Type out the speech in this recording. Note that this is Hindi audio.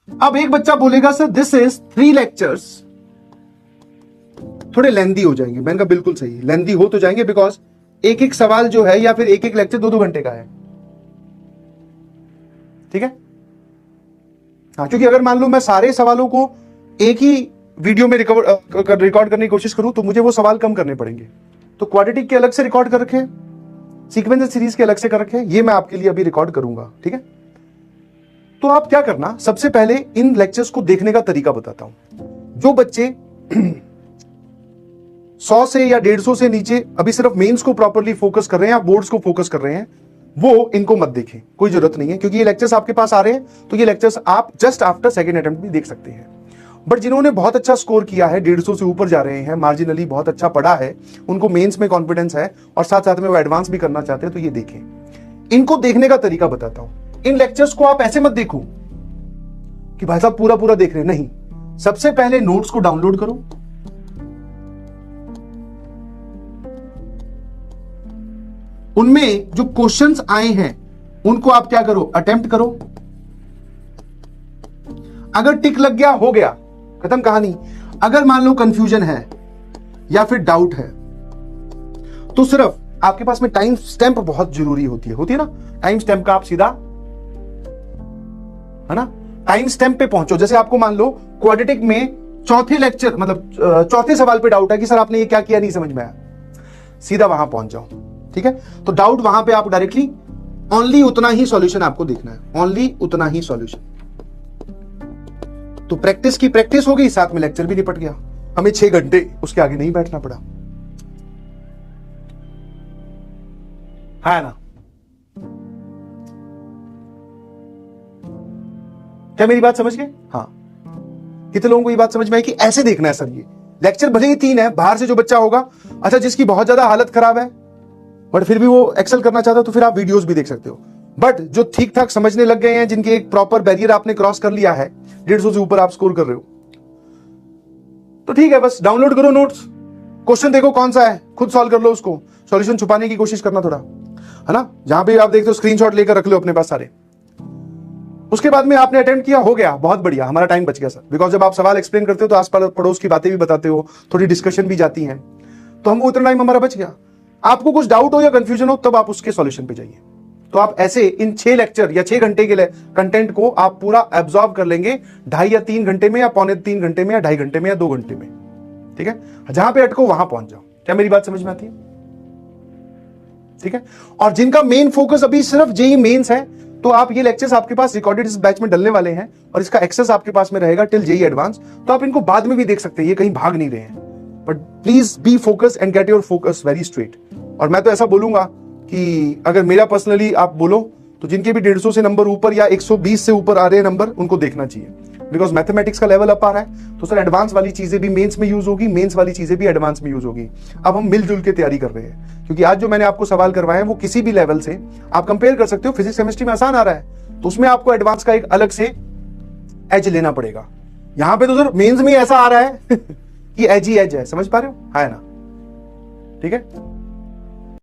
अब एक बच्चा बोलेगा सर दिस इज 3 लेक्चर्स, थोड़े लेंदी हो जाएंगे। मैंने कहा बिल्कुल सही, लेंदी हो तो जाएंगे बिकॉज एक एक सवाल जो है या फिर एक एक लेक्चर 2-2 घंटे का है। ठीक है, हाँ, क्योंकि अगर मान लो मैं सारे सवालों को एक ही वीडियो में रिकॉर्ड करने की कोशिश करूं तो मुझे वो सवाल कम करने पड़ेंगे। तो क्वाड्रेटिक के अलग से रिकॉर्ड कर रखे, सीक्वेंस सीरीज के अलग से कर रखे, ये मैं आपके लिए अभी रिकॉर्ड करूंगा। ठीक है, तो आप क्या करना, सबसे पहले इन लेक्चर्स को देखने का तरीका बताता हूं। जो बच्चे 100 से या 150 से नीचे अभी सिर्फ मेंस को प्रॉपर्ली फोकस कर रहे हैं या बोर्ड्स को फोकस कर रहे हैं, वो इनको मत देखें, कोई जरूरत नहीं है, क्योंकि ये लेक्चर्स आपके पास आ रहे हैं तो ये लेक्चर्स आप जस्ट आफ्टर सेकंड अटेम्प्ट भी देख सकते हैं। बट जिन्होंने बहुत अच्छा स्कोर किया है, 150 से ऊपर जा रहे हैं, मार्जिनली बहुत अच्छा पढ़ा है, उनको मेंस में कॉन्फिडेंस है और साथ साथ में वो एडवांस भी करना चाहते हैं, तो ये देखें। इनको देखने का तरीका बताता हूं। इन लेक्चर्स को आप ऐसे मत देखो कि भाई साहब पूरा पूरा देख रहे हैं, नहीं। सबसे पहले नोट्स को डाउनलोड करो, उनमें जो क्वेश्चंस आए हैं उनको आप क्या करो, अटेम्प्ट करो। अगर टिक लग गया, हो गया, खत्म कहानी। अगर मान लो कंफ्यूजन है या फिर डाउट है तो सिर्फ आपके पास में टाइम स्टैंप बहुत जरूरी होती है ना। टाइम स्टैंप का आप सीधा, है ना, टाइम स्टैंप पे पहुंचो। जैसे आपको मान लो क्वाड्रेटिक में चौथे लेक्चर मतलब चौथे सवाल पे डाउट है कि सर आपने ये क्या किया, नहीं समझ में आया, सीधा वहां पहुंच जाओ। ठीक है, तो डाउट वहां पे आप डायरेक्टली ओनली उतना ही सॉल्यूशन आपको देखना है, ओनली उतना ही सॉल्यूशन। तो प्रैक्टिस की प्रैक्टिस हो गई, साथ में लेक्चर भी निपट गया। हमें 6 घंटे उसके आगे नहीं बैठना पड़ा, है ना। क्या मेरी बात समझ गए? हाँ, कितने लोगों को ये बात समझ में आई कि ऐसे देखना है सर। ये लेक्चर भले ही 3 है, बाहर से जो बच्चा होगा, अच्छा जिसकी बहुत ज्यादा हालत खराब है बट फिर भी वो एक्सेल करना चाहता है, तो फिर आप वीडियोस भी देख सकते हो। बट जो ठीक ठाक समझने लग गए हैं, जिनके एक प्रॉपर बैरियर आपने क्रॉस कर लिया है, 150 से ऊपर आप स्कोर कर रहे हो, तो ठीक है, बस डाउनलोड करो नोट्स, क्वेश्चन देखो कौन सा है, खुद सॉल्व कर लो उसको, सॉल्यूशन छुपाने की कोशिश करना थोड़ा, है ना। जहां पे आप देखते हो स्क्रीनशॉट लेकर रख लो अपने पास सारे। उसके बाद में आपने अटेम्प्ट किया, हो गया, बहुत बढ़िया, हमारा टाइम बच गया सर। बिकॉज जब आप सवाल एक्सप्लेन करते हो तो आस पड़ोस की बातें भी बताते हो, थोड़ी डिस्कशन भी जाती है, तो हमको उतना टाइम हमारा बच गया। आपको कुछ डाउट हो या कंफ्यूजन हो तब आप उसके सॉल्यूशन पे जाइए। तो आप ऐसे इन 6 लेक्चर या 6 घंटे के लिए कंटेंट को आप पूरा एब्जॉर्ब कर लेंगे 2.5 या 3 घंटे में, या 2.75 घंटे में, या 2.5 घंटे में, या 2 घंटे में। ठीक है, जहां पे अटको वहां पहुंच जाओ। क्या मेरी बात समझ में आती है? ठीक है, और जिनका मेन फोकस अभी सिर्फ जेईई मेंस है, तो आप ये लेक्चर्स आपके पास रिकॉर्डेड इस बैच में डलने वाले हैं और इसका एक्सेस आपके पास में रहेगा टिल जेईई एडवांस। तो आप इनको बाद में भी देख सकते हैं, ये कहीं भाग नहीं रहे हैं। But please be focus and get your focus very straight. और मैं तो ऐसा बोलूंगा कि अगर मेरा पर्सनली आप बोलो तो जिनके भी 150 से नंबर ऊपर या 120 से ऊपर आ रहे हैं नंबर, उनको देखना चाहिए। बिकॉज मैथमेटिक्स का लेवल अप आ रहा है, तो सर एडवांस वाली चीजें भी मेंस में यूज होगी, मेंस वाली चीजें भी एडवांस में यूज होगी। अब हम मिलजुल के तैयारी कर रहे हैं, क्योंकि आज जो मैंने आपको सवाल करवाए हैं वो किसी भी लेवल से आप कंपेयर कर सकते हो। फिजिक्स केमिस्ट्री में आसान आ रहा है, तो उसमें आपको एडवांस का एक अलग से एज लेना पड़ेगा। यहां पे तो सर मेंस में ऐसा आ रहा है कि एज ही एज है, समझ पा रहे हो, है ना। ठीक है।